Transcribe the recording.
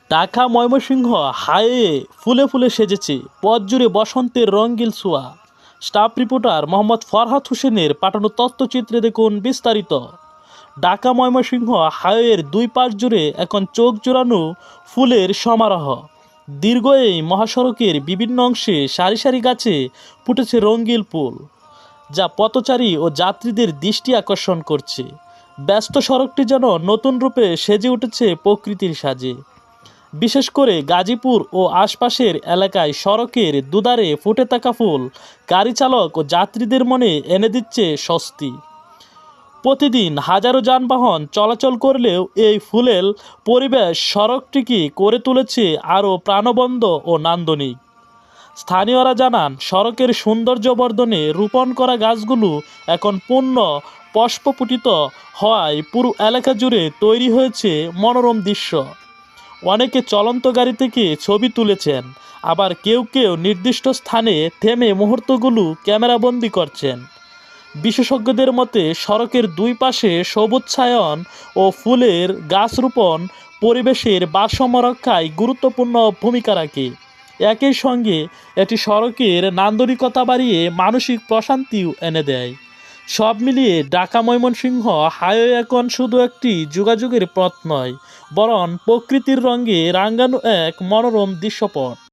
Dhaka Mymensingh highway ফুলে ফুলে সেজেছে, পথ জুড়ে বসন্তের রঙিন ছোঁয়া। স্টাফ রিপোর্টার মোহাম্মদ ফরহাদ হোসেনের পাঠানো তথ্যচিত্রে দেখুন বিস্তারিত। ঢাকা ময়মনসিংহ হাইওয়ের দুই পাশ জুড়ে এখন চোখ জোড়ানো ফুলের সমারোহ। দীর্ঘ এই মহাসড়কের বিভিন্ন অংশে সারি সারি গাছে ফুটেছে রঙিন ফুল, যা পথচারী ও যাত্রীদের দৃষ্টি আকর্ষণ করছে। ব্যস্ত সড়কটি যেন নতুন রূপে সেজে উঠেছে প্রকৃতির সাজে। বিশেষ করে গাজীপুর ও আশপাশের এলাকায় সড়কের দুধারে ফুটে থাকা ফুল গাড়ি চালক ও যাত্রীদের মনে এনে দিচ্ছে স্বস্তি। প্রতিদিন হাজারো যানবাহন চলাচল করলেও এই ফুলেল পরিবেশ সড়কটিকে করে তুলেছে আরও প্রাণবন্ত ও নান্দনিক। স্থানীয়রা জানান, সড়কের সৌন্দর্য বর্ধনে রোপণ করা গাছগুলো এখন পূর্ণ পুষ্পপুটিত হওয়ায় পুরো এলাকা জুড়ে তৈরি হয়েছে মনোরম দৃশ্য। অনেকে চলন্ত গাড়ি থেকে ছবি তুলেছেন, আবার কেউ কেউ নির্দিষ্ট স্থানে থেমে মুহূর্তগুলো ক্যামেরাবন্দি করছেন। বিশেষজ্ঞদের মতে সড়কের দুই পাশে সবুজ ছায়ায়ন ও ফুলের গাছ রোপণ পরিবেশের ভারসাম্য রক্ষায় গুরুত্বপূর্ণ ভূমিকা রাখে। একই সঙ্গে এটি সড়কের নান্দনিকতা বাড়িয়ে মানসিক প্রশান্তিও এনে দেয়। সব মিলিয়ে ঢাকা ময়মনসিংহ হাইওয়ে এখন শুধু একটি যোগাযোগের পথ নয়, বরং প্রকৃতির রঙে রাঙানো এক মনোরম দৃশ্যপট।